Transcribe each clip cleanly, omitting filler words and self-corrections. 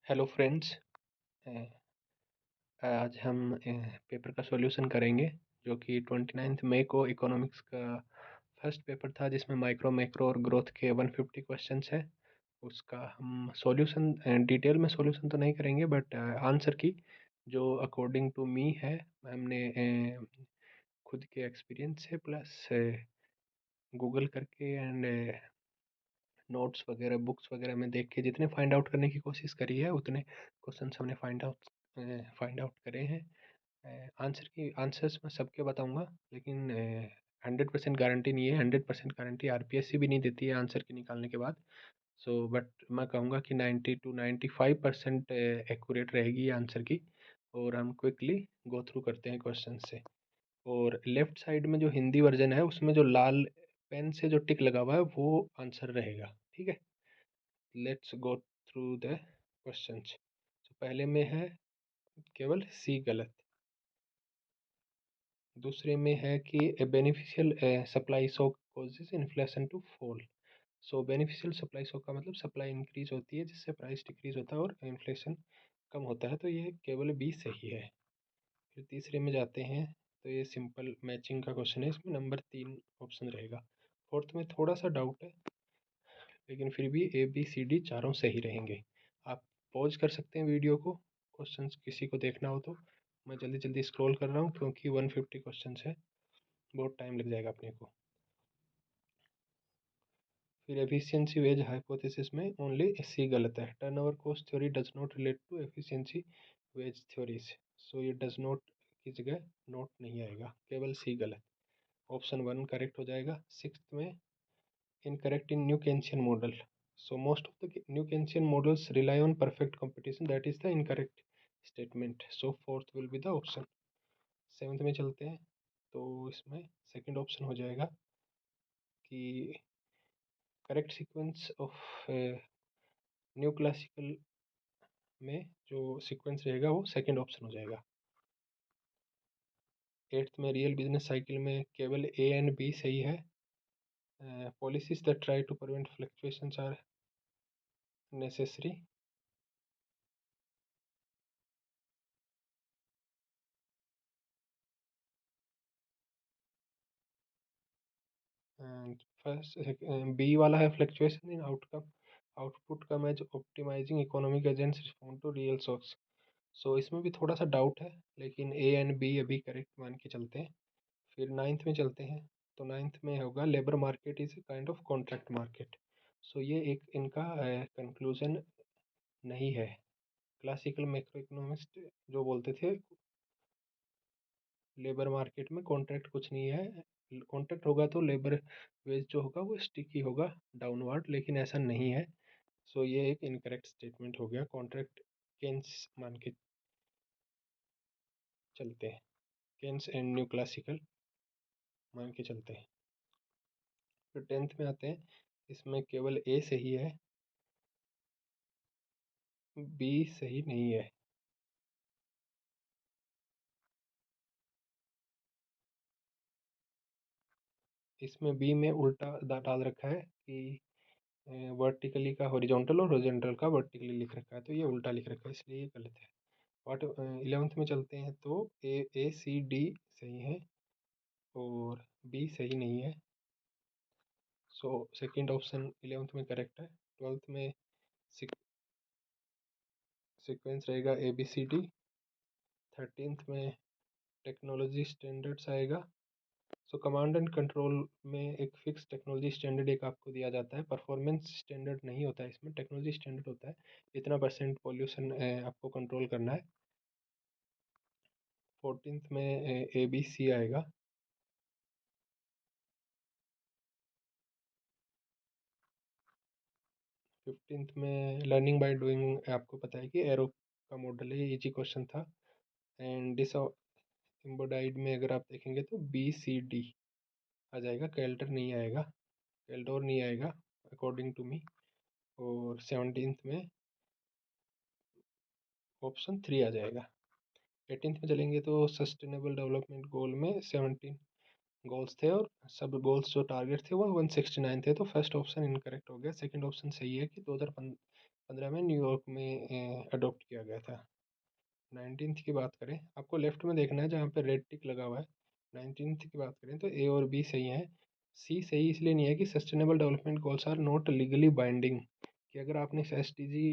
Hello friends. आज हम paper का सॉल्यूशन करेंगे जो कि 29 मई को इकोनॉमिक्स का फर्स्ट पेपर था जिसमें माइक्रो मैक्रो और ग्रोथ के 150 क्वेश्चंस हैं। उसका हम सॉल्यूशन डिटेल में सॉल्यूशन तो नहीं करेंगे बट आंसर की जो अकॉर्डिंग टू मी है। हमने खुद के एक्सपीरियंस से प्लस गूगल करके एंड नोट्स वगैरह बुक्स वगैरह में देख के जितने फाइंड आउट करने की कोशिश करी है उतने क्वेश्चंस हमने फाइंड आउट करे हैं। आंसर्स मैं सबके बताऊंगा लेकिन 100% गारंटी नहीं है। 100% गारंटी आरपीएससी भी नहीं देती है आंसर के निकालने के बाद। सो बट मैं कहूँगा कि 90 to 95% एक्यूरेट रहेगी ये आंसर की। और हम क्विकली गो थ्रू करते हैं क्वेश्चन से। और लेफ्ट साइड में जो हिंदी वर्जन है उसमें जो लाल पेन से जो टिक लगा हुआ है वो आंसर रहेगा। ठीक है, let's go through the questions. तो पहले में है केवल सी गलत। दूसरे में है कि beneficial supply shock causes inflation to fall. So beneficial supply shock का मतलब सप्लाई इंक्रीज होती है जिससे प्राइस डिक्रीज होता है और इन्फ्लेशन कम होता है, तो ये केवल बी सही है। फिर तीसरे में जाते हैं तो ये सिंपल मैचिंग का क्वेश्चन है, इसमें नंबर 3 ऑप्शन रहेगा। फोर्थ में थोड़ा सा डाउट है लेकिन फिर भी ए बी सी डी चारों सही रहेंगे। आप पॉज कर सकते हैं वीडियो को, क्वेश्चंस किसी को देखना हो तो। मैं जल्दी जल्दी स्क्रॉल कर रहा हूँ क्योंकि 150 क्वेश्चंस है, बहुत टाइम लग जाएगा अपने को। फिर एफिशिएंसी वेज हाइपोथेसिस में ओनली सी गलत है। Turnover cost theory does not relate to efficiency wage theories. So ये डज नॉट की जगह नोट नहीं आएगा, केवल सी गलत। ऑप्शन 1 करेक्ट हो जाएगा। सिक्स में incorrect in New Keynesian model. So most of the New Keynesian models rely on perfect competition. That is the incorrect statement. So fourth will be the option. Seventh में चलते हैं तो इसमें second option हो जाएगा कि correct sequence of new classical में जो सीक्वेंस रहेगा वो सेकंड ऑप्शन हो जाएगा। एट्थ में रियल बिजनेस साइकिल में केवल ए एंड बी सही है। Policies that try to prevent fluctuations are necessary. First B वाला है fluctuation in outcome output come as optimising economic agents respond to real shocks. So इसमें भी थोड़ा सा डाउट है लेकिन ए एंड बी अभी करेक्ट मान के चलते हैं। फिर नाइन्थ में चलते हैं तो नाइन्थ में होगा labour market is a kind of contract market. So ये एक इनका कंक्लूजन नहीं है। क्लासिकल मैक्रो इकोनॉमिस्ट जो बोलते थे लेबर मार्केट में कॉन्ट्रैक्ट कुछ नहीं है, कॉन्ट्रैक्ट होगा तो लेबर वेज जो होगा वो स्टिकी होगा डाउनवर्ड, लेकिन ऐसा नहीं है। सो ये एक इनकरेक्ट स्टेटमेंट हो गया। कॉन्ट्रैक्ट केन्स मान के चलते हैं, केन्स एंड न्यू क्लासिकल मान के चलते हैं। फिर टेंथ में आते हैं, इसमें केवल ए सही है, बी सही नहीं है। इसमें बी में उल्टा डाल रखा है कि वर्टिकली का हॉरिजॉन्टल और हॉरिजॉन्टल का वर्टिकली लिख रखा है, तो ये उल्टा लिख रखा है इसलिए ये गलत है। वाट 11th में चलते हैं तो ए सी डी सही है और बी सही नहीं है। सो सेकंड ऑप्शन 11th में करेक्ट है। 12th में सीक्वेंस रहेगा ए बी सी डी। 13th में टेक्नोलॉजी स्टैंडर्ड्स आएगा। सो कमांड एंड कंट्रोल में एक फिक्स टेक्नोलॉजी स्टैंडर्ड एक आपको दिया जाता है, परफॉर्मेंस स्टैंडर्ड नहीं होता है, इसमें टेक्नोलॉजी स्टैंडर्ड होता है। इतना परसेंट पॉल्यूशन आपको कंट्रोल करना है। 14th में ए बी सी आएगा। 15th में लर्निंग बाय डूइंग, आपको पता है कि एरो का मॉडल है, इजी क्वेश्चन था। एंड डिस एम्बोडाइड में अगर आप देखेंगे तो बी सी डी आ जाएगा, कैल्टर नहीं आएगा, कैल्डोर नहीं आएगा अकॉर्डिंग टू मी। और 17th में ऑप्शन 3 आ जाएगा। 18th में चलेंगे तो सस्टेनेबल डेवलपमेंट गोल में 17 गोल्स थे और सब गोल्स जो टारगेट थे वो 169 थे, तो फर्स्ट ऑप्शन इनकरेक्ट हो गया। सेकंड ऑप्शन सही है कि 15 में न्यूयॉर्क में अडॉप्ट किया गया था। 19th की बात करें, आपको लेफ्ट में देखना है जहाँ पे रेड टिक लगा हुआ है। 19th की बात करें तो ए और बी सही है। सी सही इसलिए नहीं है कि sustainable development goals are not legally binding, कि अगर आपने SDG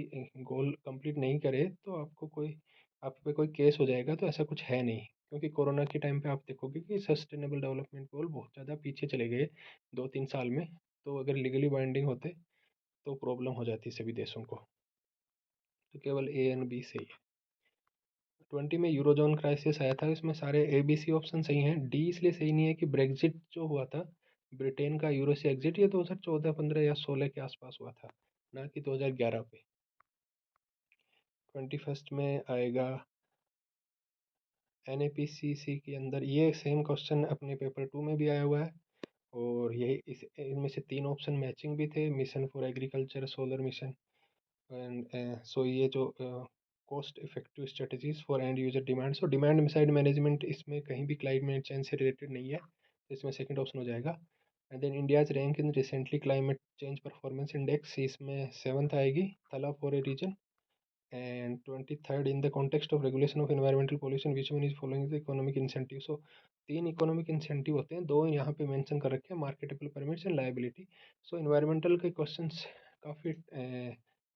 गोल कंप्लीट नहीं करे तो आपको कोई आप पे कोई केस हो जाएगा, तो ऐसा कुछ है नहीं। क्योंकि कोरोना के टाइम पे आप देखोगे कि सस्टेनेबल डेवलपमेंट गोल बहुत ज़्यादा पीछे चले गए 2-3 साल में। तो अगर लीगली बाइंडिंग होते तो प्रॉब्लम हो जाती सभी देशों को। तो केवल ए एंड बी सही है। 20 में यूरोजोन क्राइसिस आया था, इसमें सारे ABC ऑप्शन सही हैं। डी इसलिए सही नहीं है कि ब्रेग्जिट जो हुआ था, ब्रिटेन का यूरो से एग्जिट, ये 2014, 15 या 16 के आसपास हुआ था, ना कि 2011 पे। 21st में आएगा NAPCC के अंदर, ये सेम क्वेश्चन अपने पेपर 2 में भी आया हुआ है। और यही इनमें से 3 ऑप्शन मैचिंग भी थे, mission for agriculture, solar mission and so ये जो cost effective strategies for and user demand, so demand side management इसमें कहीं भी क्लाइमेट चेंज से रिलेटेड नहीं है, तो इसमें सेकंड ऑप्शन हो जाएगा। And then India's rank in recently climate change performance index, इसमें 7th आएगी, तला for a reason. And 23rd in the context of regulation of environmental pollution which one is following the economic incentive. So 3 economic incentive होते हैं, 2 यहाँ पे mention कर रखे हैं, marketable permits and liability. So environmental के क्वेश्चंस काफ़ी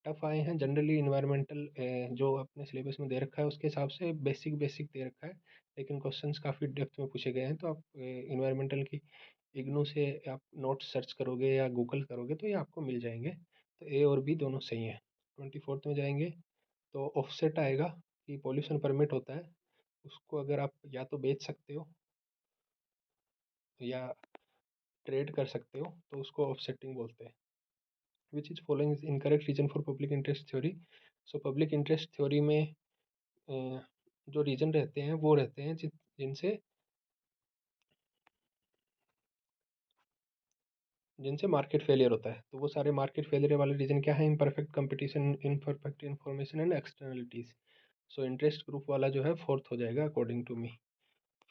tough आए हैं। जनरली इन्वायरमेंटल जो अपने सिलेबस में दे रखा है उसके हिसाब से बेसिक बेसिक दे रखा है, लेकिन क्वेश्चंस काफ़ी डेप्थ में पूछे गए हैं। तो आप इन्वायरमेंटल की इग्नू से आप नोट्स सर्च करोगे या गूगल करोगे तो ये आपको मिल जाएंगे। तो ए और बी दोनों सही हैं। 24th में जाएंगे तो ऑफसेट आएगा, कि पॉल्यूशन परमिट होता है, उसको अगर आप या तो बेच सकते हो या ट्रेड कर सकते हो, तो उसको ऑफसेटिंग बोलते हैं। Which is following is incorrect reason for public interest theory. So public interest theory में जो रीजन रहते हैं वो रहते हैं जिनसे जिनसे मार्केट फेलियर होता है। तो वो सारे मार्केट फेलियर वाले रीजन क्या है? Imperfect competition, imperfect information and externalities. So interest group वाला जो है फोर्थ हो जाएगा अकॉर्डिंग टू मी।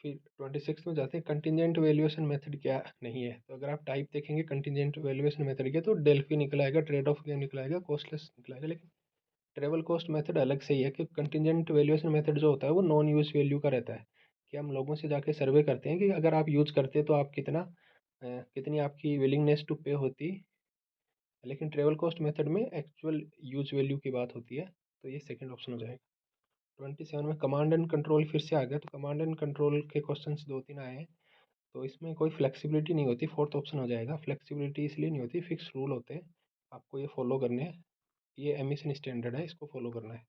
फिर 26 में जाते हैं, कंटिजेंट वैल्यूएशन मेथड क्या नहीं है। तो अगर आप टाइप देखेंगे कंटिजेंट वैल्यूएशन मेथड के, तो डेल्फी निकल आएगा, ट्रेड ऑफ गेम निकल आएगा, कॉस्टलेस निकल आएगा। लेकिन ट्रेवल कॉस्ट मेथड अलग से ही है, कि कंटिजेंट वैल्यूएशन मेथड जो होता है वो नॉन यूज वैल्यू का रहता है, कि हम लोगों से जाके सर्वे करते हैं कि अगर आप यूज करते तो आप कितनी आपकी विलिंगनेस टू पे होती। लेकिन ट्रेवल कॉस्ट मेथड में एक्चुअल यूज वैल्यू की बात होती है। तो ये सेकंड ऑप्शन हो जाएगा। 27 में कमांड एंड कंट्रोल फिर से आ गया, तो कमांड एंड कंट्रोल के क्वेश्चन 2-3 आए हैं। तो इसमें कोई फ्लेक्सिबिलिटी नहीं होती, फोर्थ ऑप्शन हो जाएगा। फ्लेक्सिबिलिटी इसलिए नहीं होती, फिक्स रूल होते हैं, आपको ये फॉलो करने हैं। ये एमिशन स्टैंडर्ड है, इसको फॉलो करना है।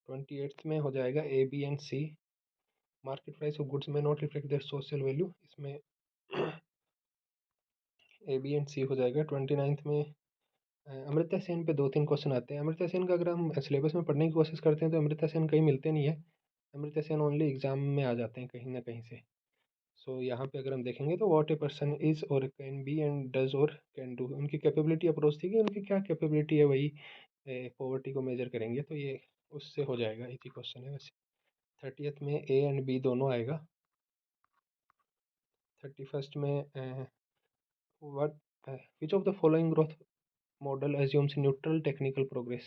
28th में हो जाएगा A, B and C। Market price of goods में not reflect their social value, इसमें A, B एंड C हो जाएगा। 29th में अमृता सेन पे 2-3 क्वेश्चन आते हैं। अमृता सेन का अगर हम सिलेबस में पढ़ने की कोशिश करते हैं तो अमृता सेन कहीं मिलते नहीं है। अमृता सेन ओनली एग्जाम में आ जाते हैं कहीं ना कहीं से। सो यहाँ पे अगर हम देखेंगे तो व्हाट ए पर्सन इज और कैन बी एंड डज और कैन डू, उनकी कैपेबिलिटी अप्रोच थी कि उनकी क्या कैपेबिलिटी है, वही पॉवर्टी को मेजर करेंगे। तो ये उससे हो जाएगा, इसी क्वेश्चन है वैसे। 30th में A एंड B दोनों आएगा। 31st में what which of the following growth model assumes neutral technical progress.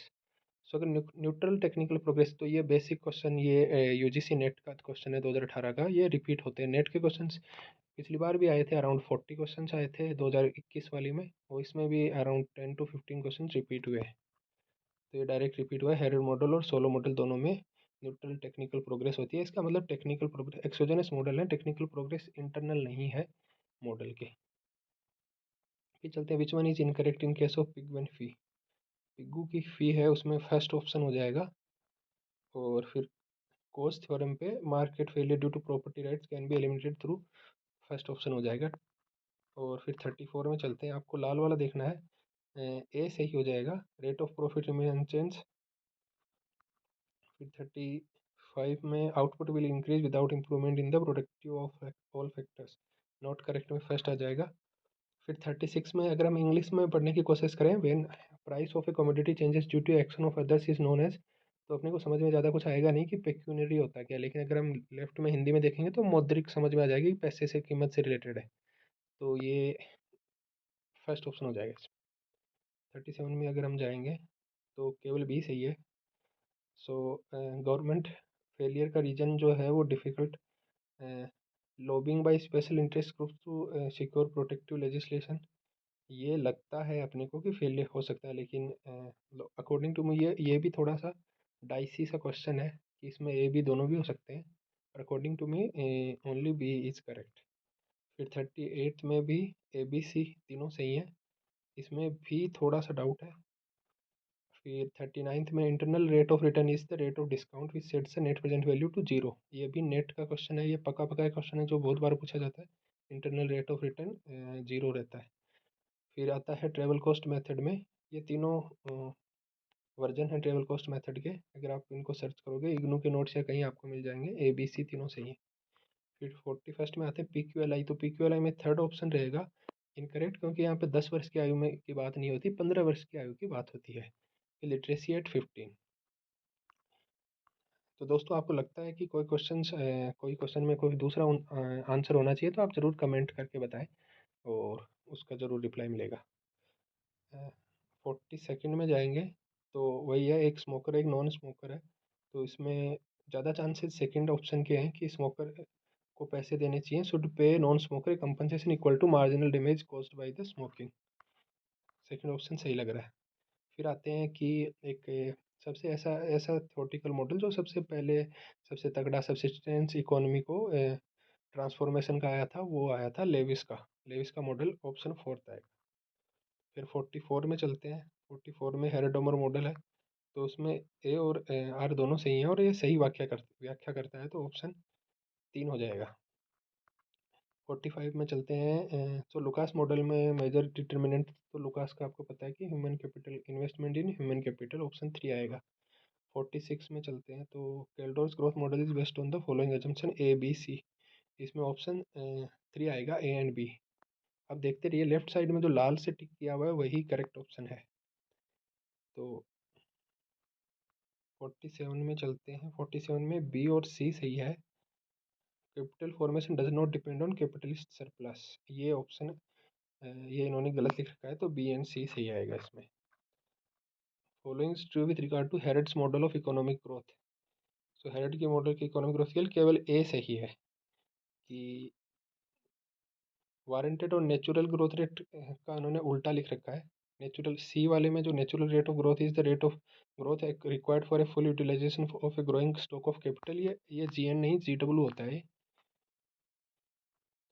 So अगर न्यूट्रल टेक्निकल प्रोग्रेस, तो ये बेसिक क्वेश्चन, ये UGC नेट का क्वेश्चन है 2018 का, ये रिपीट होते हैं। नेट के क्वेश्चंस पिछली बार भी आए थे, अराउंड 40 क्वेश्चन आए थे 2021 वाली में, और इसमें भी अराउंड 10 to 15 क्वेश्चन रिपीट हुए हैं। तो ये डायरेक्ट रिपीट हुआ है। हेरिड मॉडल और सोलो मॉडल दोनों में न्यूट्रल टेक्निकल प्रोग्रेस होती है। इसका मतलब टेक्निकल प्रोग्रेस एक्सोजेनस मॉडल है, टेक्निकल प्रोग्रेस इंटरनल नहीं है मॉडल के। फिर चलते हैं, which one is incorrect in case of pig one fee. Pigou की फी है उसमें फर्स्ट ऑप्शन हो जाएगा। और फिर कोस थ्योरम पे market failure due to property rights can be eliminated through, first option हो जाएगा। और फिर 34 में चलते हैं, आपको लाल वाला देखना है, ए सही हो जाएगा, rate of profit remain unchange. फिर 35 में output will increase without improvement in the productive of all factors, not correct में फर्स्ट आ जाएगा। फिर 36 में अगर हम इंग्लिश में पढ़ने की कोशिश करें, when price of a commodity changes due to action of others is known as, तो अपने को समझ में ज़्यादा कुछ आएगा नहीं कि पेक्यूनरी होता है क्या। लेकिन अगर हम लेफ्ट में हिंदी में देखेंगे तो मौद्रिक समझ में आ जाएगी, पैसे से, कीमत से रिलेटेड है। तो ये फर्स्ट ऑप्शन हो जाएगा। 37 में अगर हम जाएंगे तो केवल बी सही है। सो गवर्नमेंट फेलियर का रीज़न जो है वो difficult lobbying by special interest groups to secure protective legislation. ये लगता है अपने को कि फेलियर हो सकता है, लेकिन अकॉर्डिंग टू मी ये भी थोड़ा सा डाइसी सा क्वेश्चन है कि इसमें ए बी दोनों भी हो सकते हैं। According to me only B is correct. फिर 38 में भी ए बी सी तीनों सही हैं, इसमें भी थोड़ा सा डाउट है। फिर 39th में internal rate of return is the rate of discount which sets the net present value to zero. ये भी नेट का क्वेश्चन है, ये पका पका क्वेश्चन है जो बहुत बार पूछा जाता है। Internal rate of return zero रहता है। फिर आता है ट्रेवल कॉस्ट मेथड में, ये तीनों वर्जन है ट्रेवल कॉस्ट मेथड के, अगर आप इनको सर्च करोगे इग्नू के नोट्स या कहीं आपको मिल जाएंगे, ए बी सी तीनों सही है। फिर 41st में आते हैं पी क्यू एल आई, तो पी क्यू एल आई में थर्ड ऑप्शन रहेगा इनकरेक्ट, क्योंकि यहाँ पे 10 वर्ष की आयु में की बात नहीं होती, 15 वर्ष की आयु की बात होती है। Literacy at 15। तो दोस्तों आपको लगता है कि कोई क्वेश्चन में कोई दूसरा आंसर होना चाहिए तो आप ज़रूर कमेंट करके बताएं और उसका ज़रूर रिप्लाई मिलेगा। 42nd में जाएंगे तो वही है, एक स्मोकर एक नॉन स्मोकर है, तो इसमें ज़्यादा चांसेस सेकंड ऑप्शन के हैं कि स्मोकर को पैसे देने चाहिए। Should pay non smoker compensation equal to marginal damage caused by the smoking. Second option सही लग रहा है। फिर आते हैं कि एक सबसे ऐसा ऐसा थ्योरेटिकल मॉडल जो सबसे पहले सबसे तगड़ा सब्सिस्टेंस इकोनॉमी को ट्रांसफॉर्मेशन का आया था, वो आया था लेविस का मॉडल, ऑप्शन फोर्थ आएगा। फिर 44 में चलते हैं। 44 में हेरोडोमर मॉडल है, तो उसमें ए और आर दोनों सही हैं और ये सही व्याख्या करता है, तो ऑप्शन 3 हो जाएगा। 45 में चलते हैं। तो लुकास मॉडल में मेजर डिटर्मिनेंट, तो लुकास का आपको पता है कि human capital, investment in human capital, option 3 आएगा। 46 में चलते हैं, तो Kaldor's growth model is based on the following assumption A B C, इसमें ऑप्शन 3 आएगा, ए एंड बी। अब देखते रहिए, लेफ्ट साइड में जो लाल से टिक किया हुआ है वही करेक्ट ऑप्शन है। तो 47 में चलते हैं। 47 में बी और सी सही है। Capital formation does not depend on capitalist surplus, ये ऑप्शन ये इन्होंने गलत लिख रखा है, तो बी एंड सी सही आएगा इसमें। Following is true with regard to Harrod's model of economic growth. So Harrod के मॉडल की इकोनॉमिक ग्रोथ के लिए केवल ए सही है कि वारंटेड और नेचुरल ग्रोथ रेट का उन्होंने उल्टा लिख रखा है। नेचुरल सी वाले में जो natural rate of growth is the rate of growth required for a full utilisation of a growing stock of capital, ये जी एन नहीं जी डब्ल्यू होता है,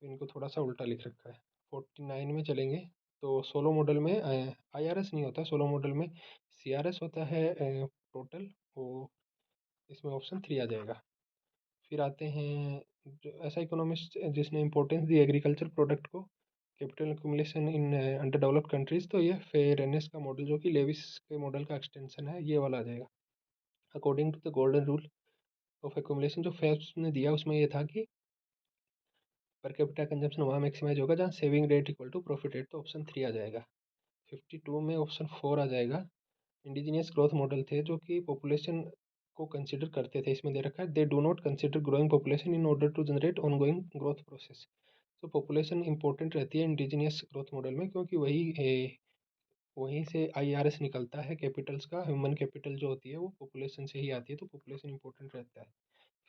तो इनको थोड़ा सा उल्टा लिख रखा है। 49 में चलेंगे, तो सोलो मॉडल में आई आर एस नहीं होता, सोलो मॉडल में सी आर एस होता है टोटल, वो इसमें ऑप्शन 3 आ जाएगा। फिर आते हैं जो ऐसा इकोनॉमिस्ट जिसने इम्पोर्टेंस दी एग्रीकल्चर प्रोडक्ट को, capital accumulation in under developed countries, तो ये फेयरनेस का मॉडल जो कि लेविस के मॉडल का एक्सटेंशन है, ये वाला आ जाएगा। According to the golden rule of accumulation जो फेब्स ने दिया, उसमें ये था कि पर कैपिटा कंजम्पशन वहाँ मैक्सिमाइज होगा जहाँ saving rate equal to profit rate, तो ऑप्शन 3 आ जाएगा। 52 में ऑप्शन 4 आ जाएगा। इंडिजीनियस ग्रोथ मॉडल थे जो कि पॉपुलेशन को कंसिडर करते थे, इसमें दे रखा है they do not consider growing population in order to generate ongoing growth process. तो पॉपुलेशन इंपॉर्टेंट रहती है इंडिजीनियस ग्रोथ मॉडल में, क्योंकि वहीं से आईआरएस निकलता है कैपिटल्स का, ह्यूमन कैपिटल जो होती है वो पॉपुलेशन से ही आती है, तो पॉपुलेशन इंपॉर्टेंट रहता है।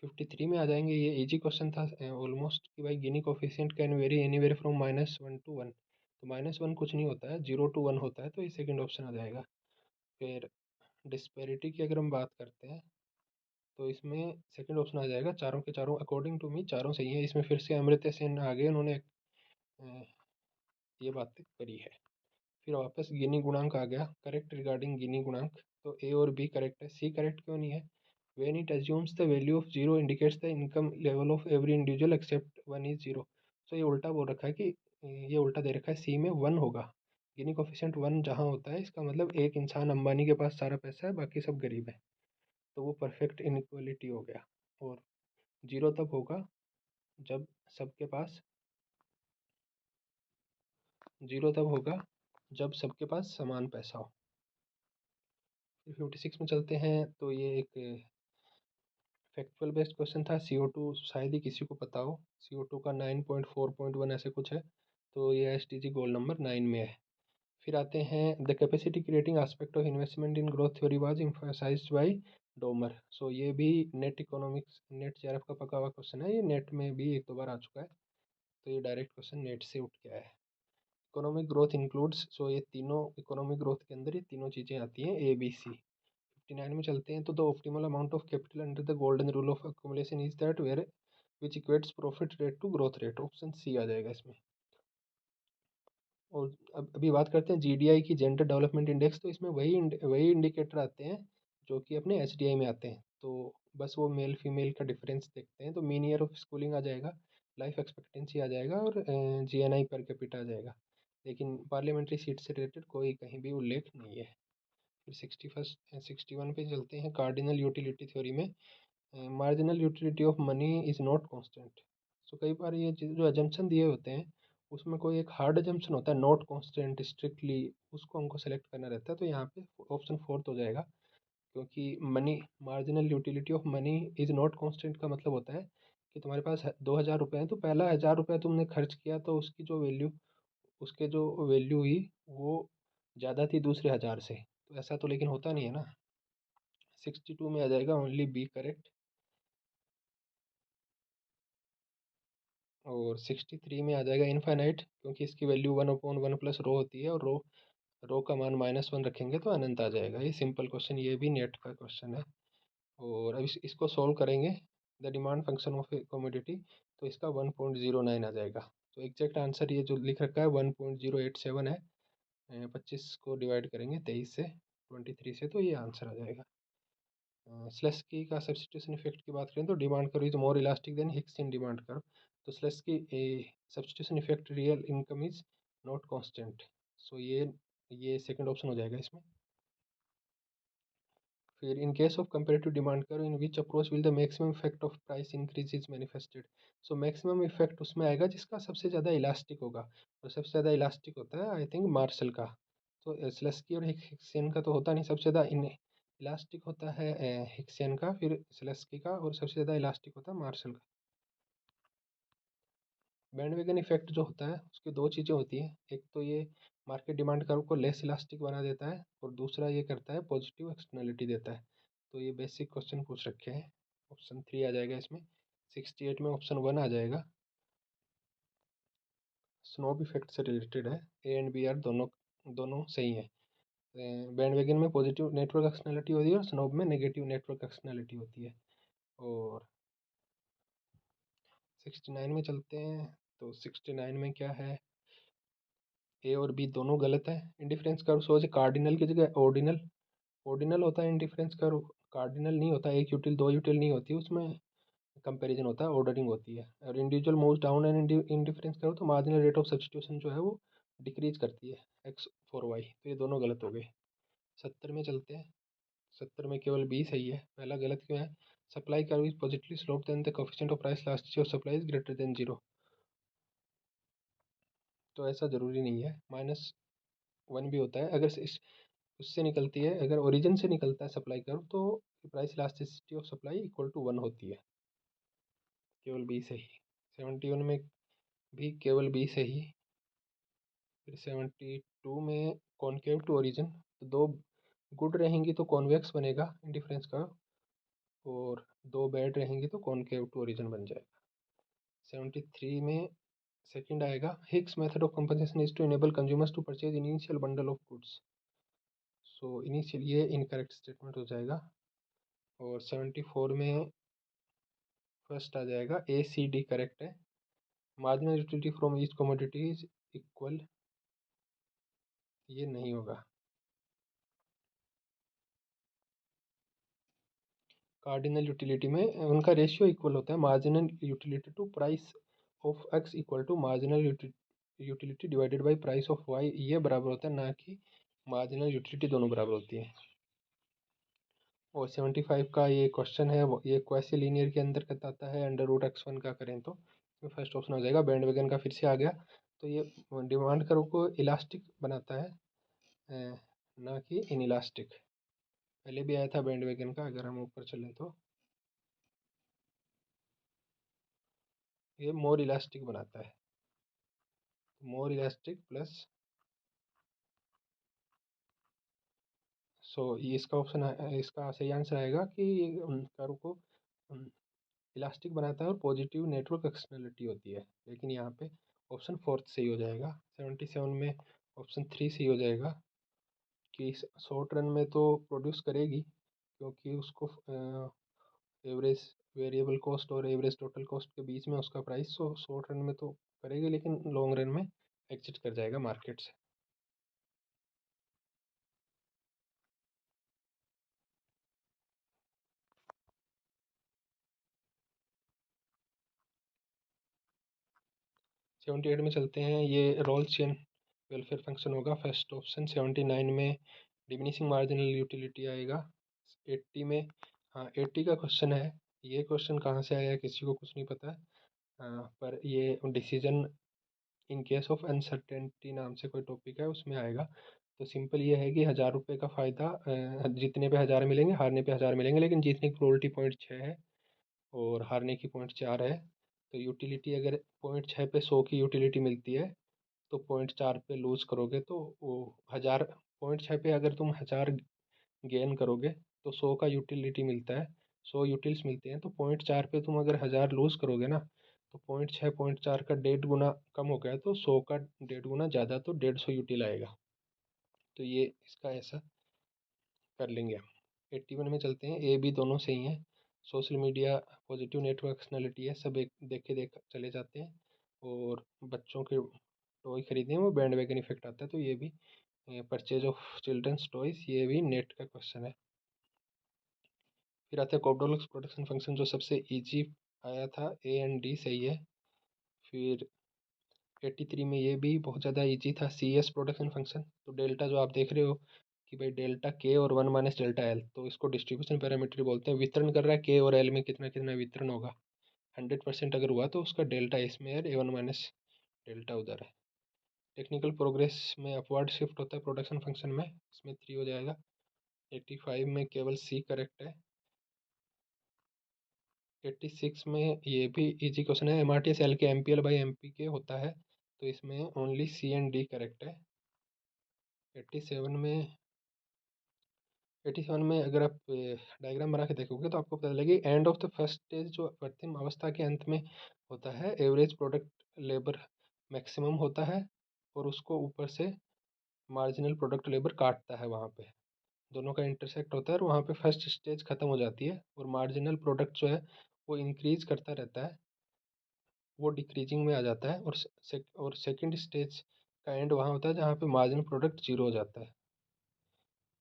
53 में आ जाएंगे, ये इजी क्वेश्चन था ऑलमोस्ट, कि भाई Gini coefficient can vary anywhere from -1 to 1, तो -1 कुछ नहीं होता है, 0 to 1 होता है, तो ये सेकंड ऑप्शन आ जाएगा। फिर डिस्पेरिटी की अगर हम बात करते हैं, तो इसमें सेकंड ऑप्शन आ जाएगा, चारों के चारों अकॉर्डिंग टू मी चारों सही है। इसमें फिर से अमर्त्य सेन आगे उन्होंने ये बात करी है। फिर वापस गिनी गुणांक आ गया, करेक्ट रिगार्डिंग गिनी गुणांक, तो ए और बी करेक्ट है, सी करेक्ट क्यों नहीं है? When it assumes the value of zero indicates the income level of every individual except one is zero. तो ये उल्टा बोल रखा है कि ये उल्टा दे रखा है, सी में 1 होगा, गिनी कोफिशिएंट 1 जहाँ होता है, इसका मतलब एक इंसान अंबानी के पास सारा पैसा है, बाकी सब गरीब है, तो वो परफेक्ट इनइक्वलिटी हो गया। और जीरो तब होगा जब सबके पास जीरो तब होगा जब सबके पास समान पैसा हो। 56 में चलते हैं, तो ये एक फैक्चुअल बेस्ड क्वेश्चन था। CO2 शायद ही किसी को पता हो, CO2 का 9.4.1 ऐसे कुछ है, तो ये SDG गोल नंबर 9 में है। फिर आते हैं the capacity creating aspect of investment in growth theory was emphasised by Domar. So ये भी नेट इकोनॉमिक्स नेट जेआरएफ का पका हुआ क्वेश्चन है, ये नेट में भी एक दो बार आ चुका है, तो ये डायरेक्ट क्वेश्चन नेट से उठ के आया है। इकोनॉमिक ग्रोथ इंक्लूड्स, सो ये तीनों इकोनॉमिक ग्रोथ के अंदर ये तीनों चीज़ें आती हैं ए बी सी। 59 में चलते हैं तो the optimal amount of capital under the golden rule of accumulation is that where which equates profit rate to growth rate. Option C आ जाएगा इसमें। और अब अभी बात करते हैं जीडीआई की, जेंडर डेवलपमेंट इंडेक्स, तो इसमें वही इंडिकेटर आते हैं जो कि अपने एचडीआई में आते हैं, तो बस वो मेल फीमेल का डिफरेंस देखते हैं, तो मीन ईयर ऑफ स्कूलिंग आ जाएगा, लाइफ एक्सपेक्टेंसी आ जाएगा और जीएनआई पर कैपिटा आ जाएगा, लेकिन पार्लियामेंट्री सीट से रिलेटेड कोई कहीं भी उल्लेख नहीं है। फिर 61 पे चलते हैं, कार्डिनल यूटिलिटी थ्योरी में marginal utility of money is not constant. So कई बार ये जो एजम्पशन दिए होते हैं उसमें कोई एक हार्ड एजम्पशन होता है, नॉट कांस्टेंट स्ट्रिक्टली, उसको हमको सेलेक्ट करना रहता है, तो यहाँ पे ऑप्शन फोर्थ हो जाएगा, क्योंकि money marginal utility of money is not constant का मतलब होता है कि तुम्हारे पास 2,000 रुपये हैं, तो पहला 1,000 रुपये तुमने खर्च किया तो उसकी जो वैल्यू, उसके जो वैल्यू हुई वो ज़्यादा थी दूसरे 1,000 से, तो ऐसा तो लेकिन होता नहीं है ना। 62 में आ जाएगा ओनली बी करेक्ट। और 63 में आ जाएगा इनफाइनाइट, क्योंकि इसकी वैल्यू 1/1 प्लस रो होती है, और रो का मान -1 रखेंगे तो अनंत आ जाएगा। ये सिंपल क्वेश्चन, ये भी नेट का क्वेश्चन है। और अब इसको सॉल्व करेंगे, the demand function of a commodity, तो इसका 1.09 आ जाएगा। तो एग्जैक्ट आंसर ये जो लिख रखा है 1.087 है। 25 को डिवाइड करेंगे 23 से, 23 से, तो ये आंसर आ जाएगा। स्लेस्की का सब्स्टिट्यूशन इफेक्ट की बात करें तो demand curve is more elastic than Hicks in demand curve, तो Slutsky substitution effect real income is not constant. So ये सेकंड ऑप्शन हो जाएगा इसमें। फिर in case of comparative demand curve in which approach will the maximum effect of price increase is manifested. So maximum effect उसमें आएगा जिसका सबसे ज़्यादा इलास्टिक होगा, और सबसे ज़्यादा इलास्टिक होता है आई थिंक मार्शल का। तो स्लेस्की और हिक्सियन का तो होता नहीं, सबसे ज़्यादा इलास्टिक होता है हिक्सियन का, फिर स्लेस्की का, और सबसे ज़्यादा इलास्टिक होता है मार्शल का। बैंडवैगन इफेक्ट जो होता है उसकी दो चीज़ें होती हैं, एक तो ये मार्केट डिमांड कर्व को लेस इलास्टिक बना देता है, और दूसरा ये करता है पॉजिटिव एक्सटर्नलिटी देता है। तो ये बेसिक क्वेश्चन पूछ रखे हैं, ऑप्शन 3 आ जाएगा इसमें। 68 में ऑप्शन 1 आ जाएगा, स्नोब इफेक्ट से रिलेटेड है। ए एंड बी आर दोनों दोनों सही है। बैंडवैगन में पॉजिटिव नेटवर्क एक्सटर्नलिटी होती है और स्नोब में नेगेटिव नेटवर्क एक्सटर्नलिटी होती है। और 69 में चलते हैं, तो 69 में क्या है, ए और बी दोनों गलत है। इंडिफरेंस कर्व सोच कार्डिनल की जगह ऑर्डिनल, ऑर्डिनल होता है इंडिफरेंस कर्व, कार्डिनल नहीं होता, एक यूटिल दो यूटिल नहीं होती उसमें, कंपैरिजन होता है, ऑर्डरिंग होती है। और individual moves down and indifference curve, तो मार्जिनल रेट ऑफ सब्स्टिट्यूशन जो है वो डिक्रीज करती है एक्स फॉर वाई, तो ये दोनों गलत हो गए। 70 में चलते हैं, 70 में केवल बी सही है, पहला गलत क्यों है, supply curve is positively slope then the coefficient of price elasticity of supply is greater than 0, तो ऐसा ज़रूरी नहीं है, -1 भी होता है। अगर इस उससे निकलती है, अगर ओरिजिन से निकलता है सप्लाई कर्व, तो price elasticity of supply equal to 1 होती है। केवल बी सही। 71 में भी केवल बी सही। फिर 72 में कॉनकेव टू ओरिजिन, तो दो गुड रहेंगी तो कॉन्वेक्स बनेगा इंडिफरेंस का, और दो बैड रहेंगी तो कॉनकेव टू ओरिजिन बन जाएगा। 73 में सेकंड आएगा, Hicks method of compensation is to enable consumers to purchase initial bundle of goods. So initial ये इनकरेक्ट स्टेटमेंट हो जाएगा। और 74 में फर्स्ट आ जाएगा, ए सी डी करेक्ट है। Marginal utility from each commodity is equal, ये नहीं होगा। कार्डिनल यूटिलिटी में उनका रेशियो इक्वल होता है, marginal utility to price of X equal to marginal utility divided by price of Y, ये बराबर होता है, ना कि मार्जिनल यूटिलिटी दोनों बराबर होती है। और 75 का ये क्वेश्चन है, ये क्वेश्चन लीनियर के अंदर आता है, अंडर रूट एक्स वन का करें तो फर्स्ट ऑप्शन हो जाएगा। बैंड वैगन का फिर से आ गया, तो ये डिमांड कर्व को इलास्टिक बनाता है, ना कि इन इलास्टिक। पहले भी आया था बैंड वैगन का, अगर हम ऊपर चलें तो ये मोर इलास्टिक बनाता है, मोर इलास्टिक प्लस सो ये इसका ऑप्शन इसका सही आंसर आएगा कि कर्व को इलास्टिक बनाता है और पॉजिटिव नेटवर्क एक्सटर्नलिटी होती है, लेकिन यहाँ पे ऑप्शन फोर्थ सही हो जाएगा। 77 में ऑप्शन थ्री सही हो जाएगा कि शॉर्ट रन में तो प्रोड्यूस करेगी, क्योंकि उसको एवरेज वेरिएबल कॉस्ट और एवरेज टोटल कॉस्ट के बीच में उसका प्राइस शॉर्ट रन में तो करेगी, लेकिन लॉन्ग रन में एग्जिट कर जाएगा मार्केट से। 78 में चलते हैं, ये रोल चेन वेलफेयर फंक्शन होगा फर्स्ट ऑप्शन। 79 में डिमिनिशिंग मार्जिनल यूटिलिटी आएगा। 80 में, हाँ 80 का क्वेश्चन है, ये क्वेश्चन कहाँ से आया किसी को कुछ नहीं पता है, पर ये decision in case of uncertainty नाम से कोई टॉपिक है, उसमें आएगा। तो सिंपल ये है कि 1000 रुपये का फ़ायदा, जीतने पे 1000 मिलेंगे, हारने पे 1000 मिलेंगे, लेकिन जीतने की प्रोबेबिलिटी 0.6 है और हारने की 0.4 है। तो यूटिलिटी अगर 0.6 पे 100 की यूटिलिटी मिलती है, तो 0.4 पे लूज़ करोगे तो वो 1000, 0.6 पे अगर तुम 1000 गेन करोगे तो 100 का यूटिलिटी मिलता है, 100 यूटिल्स मिलते हैं। तो 0.4 पे तुम अगर 1000 लूज़ करोगे ना, तो 0.6 0.4 का 1.5 गुना कम हो गया, तो 100 का 1.5 गुना ज़्यादा, तो 150 यूटिल आएगा। तो ये इसका ऐसा कर लेंगे हम। 81 में चलते हैं, ए बी दोनों सही हैं। Social media positive network externality है, सब एक देख चले जाते हैं, और बच्चों के टॉय खरीदने में वो बैंड वैगन इफेक्ट आता है, तो ये भी परचेज ऑफ चिल्ड्रंस टॉयज, ये भी नेट का क्वेश्चन है। फिर आता है कोबडोलक्स प्रोडक्शन फंक्शन, जो सबसे इजी आया था, ए एंड डी सही है। फिर 83 में ये भी बहुत ज़्यादा इजी था, सी एस प्रोडक्शन फंक्शन। तो डेल्टा जो आप देख रहे हो कि भाई डेल्टा के और 1 माइनस डेल्टा एल, तो इसको डिस्ट्रीब्यूशन पैरामीटर बोलते हैं। वितरण कर रहा है के और एल में कितना कितना वितरण होगा, 100% अगर हुआ तो उसका डेल्टा इसमें है, ए वन माइनस डेल्टा उधर है। टेक्निकल प्रोग्रेस में अपवर्ड शिफ्ट होता है प्रोडक्शन फंक्शन में, इसमें 3 हो जाएगा। 85 में केवल सी करेक्ट है। 86 में ये भी इजी क्वेश्चन है, M R T S L K M P L by M P के होता है, तो इसमें only C and D correct है। 87 में 87 में अगर आप डायग्राम बना के देखोगे तो आपको पता लगेगी, end of the first stage जो अंतिम अवस्था के अंत में होता है, एवरेज प्रोडक्ट लेबर मैक्सिमम होता है, और उसको ऊपर से मार्जिनल प्रोडक्ट लेबर काटता है, वहाँ पे दोनों का इंटरसेक्ट होता है, और वहाँ पे फर्स्ट स्टेज खत्म हो जाती है, और मार्जिनल प्रोडक्ट जो है वो इंक्रीज करता रहता है, वो डिक्रीजिंग में आ जाता है, और सेकंड स्टेज का एंड वहाँ होता है जहाँ पे मार्जिनल प्रोडक्ट जीरो हो जाता है।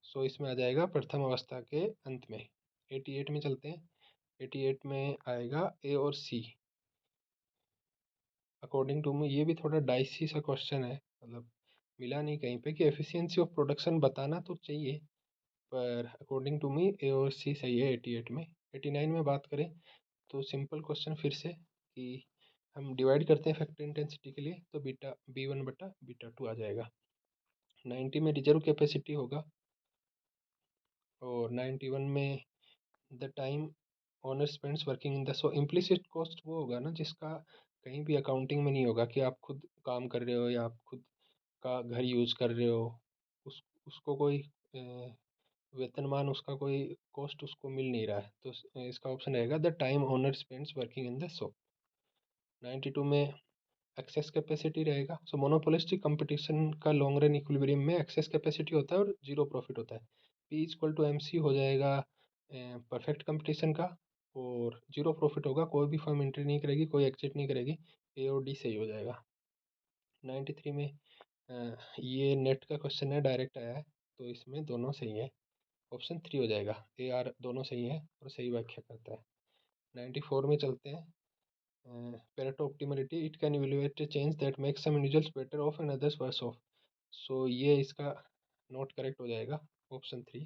सो इसमें आ जाएगा प्रथम अवस्था के अंत में। 88 में चलते हैं, 88 में आएगा ए और सी। अकॉर्डिंग टू मी ये भी थोड़ा डाइसी सा क्वेश्चन है, मतलब मिला नहीं कहीं पे कि एफिशिएंसी ऑफ प्रोडक्शन बताना तो चाहिए, पर अकॉर्डिंग टू मी ए और सी सही है 88 में। 89 में बात करें तो सिंपल क्वेश्चन फिर से, कि हम डिवाइड करते हैं फैक्टर इंटेंसिटी के लिए, तो बीटा B1 बटा बीटा 2 आ जाएगा। 90 में रिजर्व कैपेसिटी होगा, और 91 में the time owner spends working in the, so implicit cost वो होगा ना जिसका कहीं भी अकाउंटिंग में नहीं होगा, कि आप खुद काम कर रहे हो या आप खुद का घर यूज़ कर रहे हो, उसको कोई वेतनमान, उसका कोई कॉस्ट उसको मिल नहीं रहा है, तो इसका ऑप्शन रहेगा the time owner spends working in the shop. 92 में एक्सेस कैपेसिटी रहेगा। सो मोनोपोलिस्टिक कंपटीशन का लॉन्ग रन इक्विलिब्रियम में एक्सेस कैपेसिटी होता है और जीरो प्रॉफिट होता है। P equal to M C हो जाएगा परफेक्ट कंपटीशन का, और जीरो प्रॉफिट होगा, कोई भी फर्म एंट्री नहीं करेगी, कोई एग्जिट नहीं करेगी, ए और डी सही हो जाएगा। 93 में ये नेट का क्वेश्चन है, डायरेक्ट आया है, तो इसमें दोनों सही है, ऑप्शन थ्री हो जाएगा, ए आर दोनों सही है और सही व्याख्या करता है। 94 में चलते हैं, Pareto optimality, it can evaluate a change that makes some individuals better off and others worse off. So ये इसका नोट करेक्ट हो जाएगा, ऑप्शन थ्री।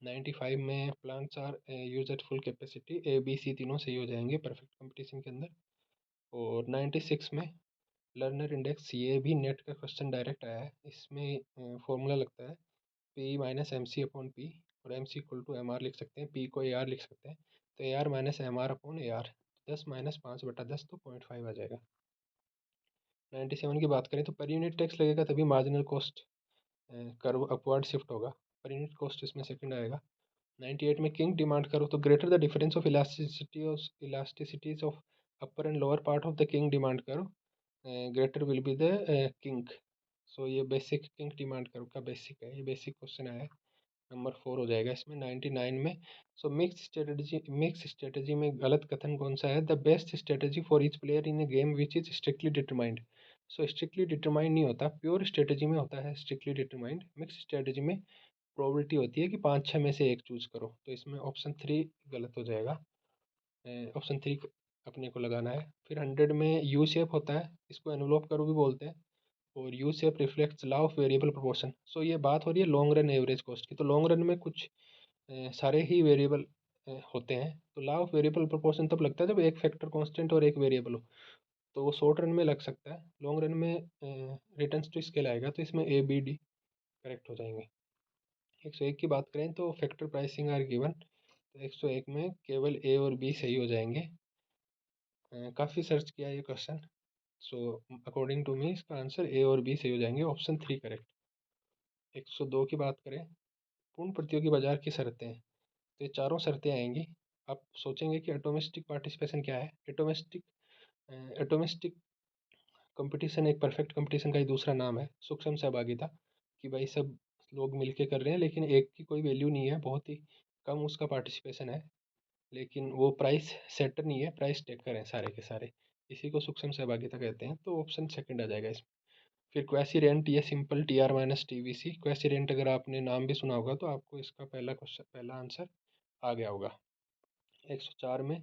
95 में plants are use at full capacity, A B C तीनों सही हो जाएंगे perfect competition के अंदर। और 96 में लर्नर इंडेक्स, ये भी नेट का क्वेश्चन डायरेक्ट आया है, इसमें फॉर्मूला लगता है P minus M C upon P, और M C equal to M R लिख सकते हैं, पी को ए आर लिख सकते हैं, तो A R minus M R upon A R, 10 - 5/10, तो 0.5 आ जाएगा। 97 की बात करें तो पर यूनिट टैक्स लगेगा, तभी marginal cost curve upward shift होगा। पर यूनिट कॉस्ट इसमें सेकंड आएगा। 98 में किंग डिमांड करो तो greater the difference of elasticities of upper and lower part of the kink demand करो greater will be the kink. So ये basic king demand करो का बेसिक है, ये बेसिक क्वेश्चन आया है, नंबर 4 हो जाएगा इसमें। 99 में सो मिक्स स्ट्रेटजी में गलत कथन कौन सा है? The best strategy for each player in A game which is strictly determined. So strictly determined नहीं होता, प्योर स्ट्रेटजी में होता है स्ट्रिक्टली डिटरमाइंड। मिक्स स्ट्रेटजी में प्रोबेबिलिटी होती है कि 5-6 में से एक चूज करो, तो इसमें ऑप्शन 3 गलत हो जाएगा। ऑप्शन 3 अपने को लगाना है। फिर 100 में यू शेप होता है, इसको एनवलप करो भी बोलते हैं, और U shape reflects law of variable proportion. So ये बात हो रही है लॉन्ग रन एवरेज कॉस्ट की, तो लॉन्ग रन में कुछ सारे ही वेरिएबल होते हैं, तो लॉ ऑफ वेरिएबल प्रोपोर्शन तब लगता है जब एक फैक्टर कांस्टेंट और एक वेरिएबल हो, तो वो शॉर्ट रन में लग सकता है। लॉन्ग रन में रिटर्न्स टू स्केल आएगा, तो इसमें ए बी डी करेक्ट हो जाएंगे। 101 की बात करें तो फैक्टर प्राइसिंग आर गिवन, तो 101 में केवल ए और बी सही हो जाएंगे। काफ़ी सर्च किया ये question, so according to me इसका आंसर ए और बी सही हो जाएंगे, ऑप्शन 3 करेक्ट। 102 की बात करें, पूर्ण प्रतियोगी बाजार की शर्तें हैं, तो ये चारों शर्तें आएंगी। आप सोचेंगे कि एटोमिस्टिक पार्टिसिपेशन क्या है? एटोमिस्टिक कंपटीशन एक परफेक्ट कंपटीशन का ही दूसरा नाम है। सूक्ष्म सहभागिता, कि भाई सब लोग मिलके कर रहे हैं लेकिन एक की कोई वैल्यू नहीं है, बहुत ही कम उसका पार्टिसिपेशन है, लेकिन वो प्राइस सेटर नहीं है, प्राइस टेकर हैं सारे के सारे, इसी को सूक्ष्म सहभागिता कहते हैं, तो ऑप्शन सेकंड आ जाएगा इसमें। फिर क्वेसी रेंट, ये simple T R minus T V C. Quasi rent अगर आपने नाम भी सुना होगा तो आपको इसका पहला क्वेश्चन, पहला आंसर आ गया होगा। 104 में